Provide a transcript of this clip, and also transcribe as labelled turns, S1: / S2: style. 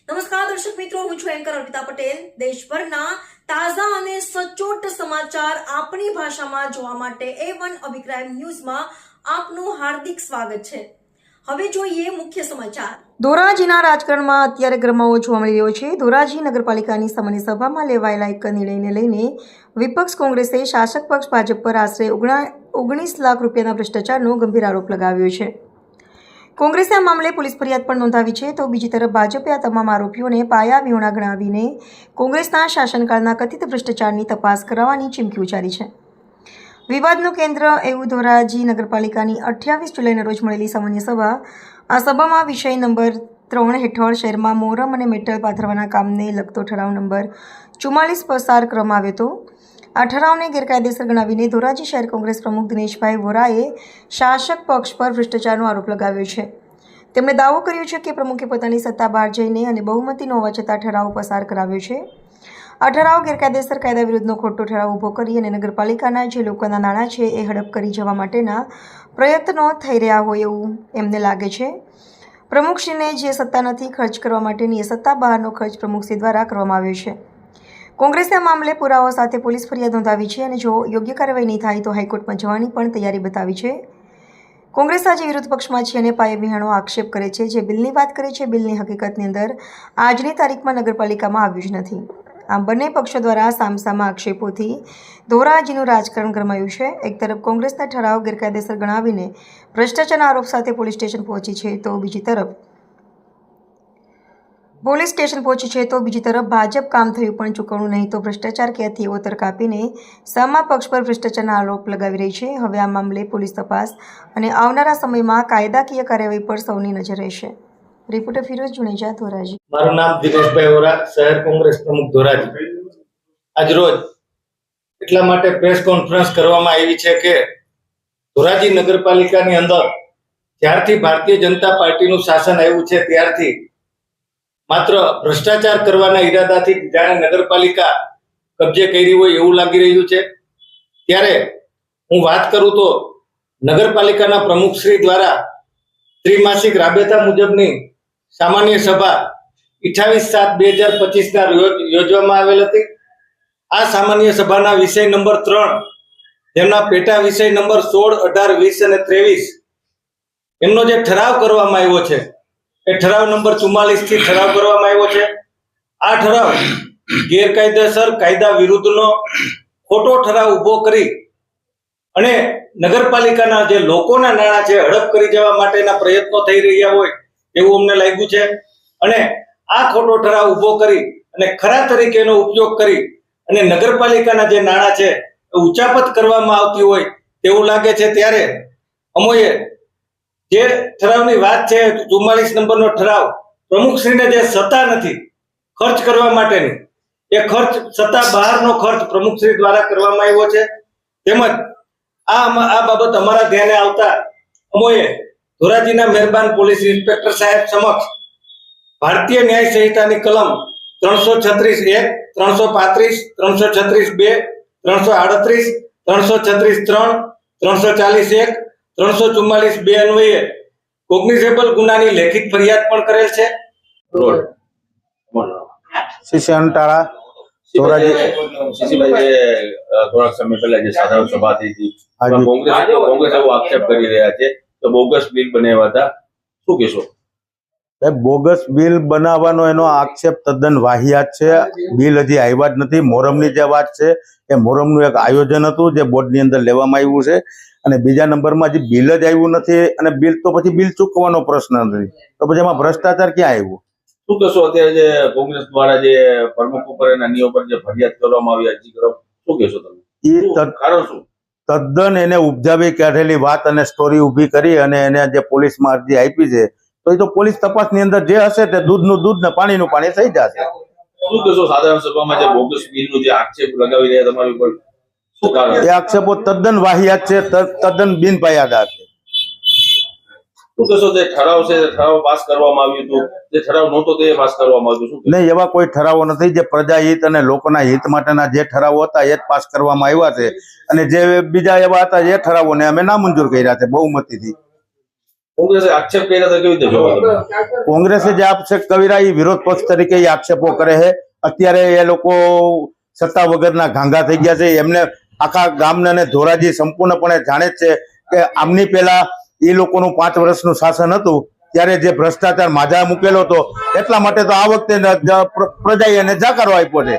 S1: નમસ્કાર દર્શક મિત્રો, હું છું એન્કર અર્પિતા પટેલ। દેશભરના તાજા અને સચોટ સમાચાર આપણી ભાષામાં જોવા માટે A1 અભિપ્રાય ન્યૂઝમાં આપનું હાર્દિક સ્વાગત છે। હવે જોઈએ મુખ્ય સમાચાર। ધોરાજીના રાજકારણમાં અત્યારે ગરમાવો જોવા મળી રહ્યો છે। ધોરાજી નગરપાલિકાની સામાન્ય સભામાં લેવાયેલા એક નિર્ણયને લઈને વિપક્ષ કોંગ્રેસે શાસક પક્ષ ભાજપ પર આશરે 19 લાખ રૂપિયાના ભ્રષ્ટાચારનો ગંભીર આરોપ લગાવ્યો છે। કોંગ્રેસે આ મામલે પોલીસ ફરિયાદ પણ નોંધાવી છે, તો બીજી તરફ ભાજપે આ તમામ આરોપીઓને પાયાવિહોણા ગણાવીને કોંગ્રેસના શાસનકાળના કથિત ભ્રષ્ટાચારની તપાસ કરાવવાની ચીમકી ઉચ્ચારી છે। વિવાદનું કેન્દ્ર એવું ધોરાજી નગરપાલિકાની 28 જુલાઈના રોજ મળેલી સામાન્ય સભા। આ સભામાં વિષય નંબર 3 હેઠળ શહેરમાં મોરમ અને મેટલ પાથરવાના કામને લગતો ઠરાવ નંબર 44 પસાર કરવામાં આવ્યો હતો। આ ઠરાવને ગેરકાયદેસર ગણાવીને ધોરાજી શહેર કોંગ્રેસ પ્રમુખ દિનેશભાઈ વોરાએ શાસક પક્ષ પર ભ્રષ્ટાચારનો આરોપ લગાવ્યો છે। તેમણે દાવો કર્યો છે કે પ્રમુખે પોતાની સત્તા બહાર જઈને અને બહુમતી ન હોવા છતાં ઠરાવ પસાર કરાવ્યો છે। આ ઠરાવ ગેરકાયદેસર કાયદા વિરુદ્ધનો ખોટો ઠરાવ ઊભો કરી અને નગરપાલિકાના જે લોકોના નાણાં છે એ હડપ કરી જવા માટેના પ્રયત્નો થઈ રહ્યા હોય એવું એમને લાગે છે। પ્રમુખશ્રીને જે સત્તા નથી ખર્ચ કરવા માટેની એ સત્તા બહારનો ખર્ચ પ્રમુખશ્રી દ્વારા કરવામાં આવ્યો છે। કોંગ્રેસે આ મામલે પુરાવા સાથે પોલીસ ફરિયાદ નોંધાવી છે અને જો યોગ્ય કાર્યવાહી નહીં થાય તો હાઈકોર્ટમાં જવાની પણ તૈયારી બતાવી છે। કોંગ્રેસ આજે વિરોધ પક્ષમાં છે અને પાયાવિહોણો આક્ષેપ કરે છે। જે બિલની વાત કરે છે, બિલની હકીકતની અંદર આજની તારીખમાં નગરપાલિકામાં આવ્યું જ નથી। આમ બંને પક્ષો દ્વારા સામસામા આક્ષેપોથી ધોરાજીનું રાજકારણ ગરમાયું છે। એક તરફ કોંગ્રેસના ઠરાવ ગેરકાયદેસર ગણાવીને ભ્રષ્ટાચારના આરોપ સાથે પોલીસ સ્ટેશન પહોંચી છે, તો બીજી તરફ ભાજપ કામ થયું પણ ચૂકવણું નહીં તો ભ્રષ્ટાચાર ક્યાંથી એવો તર્ક આપીને સામા પક્ષ પર ભ્રષ્ટાચારના આરોપ લગાવી રહી છે। હવે આ મામલે પોલીસ તપાસ અને આવનારા સમયમાં કાયદાકીય કાર્યવાહી પર સૌની નજર રહેશે। રિપોર્ટર ફિરોઝ જુનેજા, ધોરાજી।
S2: મારું નામ દિનેશભાઈ વોરા, શહેર કોંગ્રેસ પ્રમુખ ધોરાજી। આજ રોજ એટલા માટે પ્રેસ કોન્ફરન્સ કરવામાં આવી છે કે ધોરાજી નગરપાલિકાની અંદર જ્યારથી ભારતીય જનતા પાર્ટીનું શાસન આવ્યું છે ત્યારથી માત્ર ભ્રષ્ટાચાર કરવાના ઈરાદાથી જાણે નગરપાલિકા કબજે કરી હોય એવું લાગી રહ્યું છે। ત્યારે હું વાત કરું તો નગરપાલિકાના પ્રમુખશ્રી દ્વારા ત્રિમાસિક રાબેતા મુજબની સામાન્ય સભા 28/7/2025 ના રોજ યોજવામાં આવેલ હતી। આ સામાન્ય સભાના વિષય નંબર 3 જેમના પેટા વિષય નંબર 16, 18, 20 અને 23 એમનો જે ઠરાવ કરવામાં આવ્યો છે એ ઠરાવ નંબર 44 થી ઠરાવ કરવામાં આવ્યો છે। આ ઠરાવ ગેરકાયદેસર કાયદા વિરુદ્ધનો ખોટો ઠરાવ ઊભો કરી અને નગરપાલિકાના જે લોકોના નાણાં છે હડપ કરી જવા માટેના પ્રયત્નો થઈ રહ્યા હોય એવું અમને લાગ્યું છે અને આ ખોટો ઠરાવ ઊભો કરી અને ખરા તરીકેનો ઉપયોગ કરી અને નગરપાલિકાના જે નાણાં છે એ ઉચાપત કરવામાં આવતી હોય તેવું લાગે છે। ત્યારે અમોએ જે ઠરાવની વાત છે 44 નંબરનો ઠરાવ પ્રમુખશ્રીને જે સત્તા નથી ખર્ચ કરવા માટેની એ ખર્ચ સત્તા બહારનો ખર્ચ પ્રમુખશ્રી દ્વારા કરવામાં આવ્યો છે। તેમજ આ બાબત અમારા ધ્યાને આવતા અમોએ ધોરાજીના મહેરબાન પોલીસ ઇન્સ્પેક્ટર સાહેબ સમક્ષ ભારતીય ન્યાય સંહિતાની કલમ 336(1), 335, 336(2), 338, 336(3), 340(1), 344(2) અન્વયે કોગ્નિઝેબલ ગુનાની લેખિત ફરિયાદ પણ કરેલ છે।
S3: શિષ્યંટાળા ધોરાજી
S4: શિશિભાઈ થોડાક સમય પહેલા જે સાધારણ સભા થઈ હતી કોંગ્રેસ એવો આક્ષેપ કરી રહ્યા છે તો બોગસ બિલ બનાવ્યા હતા, શું કહેશો?
S3: બોગસ બિલ બનાવવાનો એનો આક્ષેપ તદ્દન વાહિયાત છે। બિલ હજી આવ્યા જ નથી। મોરમની જે વાત છે એ મોરમનું એક આયોજન હતું જે બોર્ડની અંદર લેવામાં આવ્યું છે અને બીજા નંબરમાં જે બિલ જ આવ્યું નથી અને બિલ તો પછી બિલ ચૂકવવાનો પ્રશ્ન નથી તો પછી એમાં ભ્રષ્ટાચાર ક્યાં આવ્યો?
S4: શું કહેશો અત્યારે જે કોંગ્રેસ દ્વારા જે પ્રમુખ ઉપર એના નિયમ પર જે ફરિયાદ કરવામાં આવી અરજી કરો, શું કહેશો તમે? કારણ શું?
S3: તદ્દન એને ઉપજાવી કાઢેલી વાત અને સ્ટોરી ઊભી કરી અને એને જે પોલીસમાં અરજી આપી છે તો એ તો પોલીસ તપાસની અંદર જે હશે તે દૂધનું દૂધ ને પાણીનું પાણી થઈ જશે।
S4: શું કહેશો સાધારણ સભામાં જે બોગસ બિલનું જે આક્ષેપ લગાવી રહ્યા તમારી ઉપર, શું કારણ?
S3: એ આક્ષેપો તદ્દન વાહિયાત છે, તદ્દન બિનપાયાદાર છે।
S4: શું કહેશો જે ઠરાવ છે ઠરાવ પાસ કરવામાં આવ્યું હતું, જે ઠરાવ નહોતો તે પાસ કરવામાં આવ્યું, શું?
S3: નહીં, એવા કોઈ ઠરાવો નથી। જે પ્રજાહિત અને લોકોના હિત માટેના જે ઠરાવો હતા એ જ પાસ કરવામાં આવ્યા છે અને જે બીજા એવા હતા એ ઠરાવોને અમે નામંજૂર કર્યા છે બહુમતીથી।
S4: કોંગ્રેસે આક્ષેપ કર્યા તો કેવી રીતે જોવો તમે?
S3: કોંગ્રેસે જે આક્ષેપ કર્યા એ વિરોધ પક્ષ તરીકે એ આક્ષેપો કરે છે. અત્યારે એ લોકો સત્તા વગરના ગાંગા થઈ ગયા છે. એમને આખા ગામને અને ધોરાજી સંપૂર્ણપણે જાણે જ છે કે આમની પહેલા એ લોકોનું 5 વર્ષનું શાસન હતું ત્યારે જે ભ્રષ્ટાચાર માજા મૂકેલો હતો એટલા માટે તો આ વખતે પ્રજાએ એને જાકારો આપ્યો છે.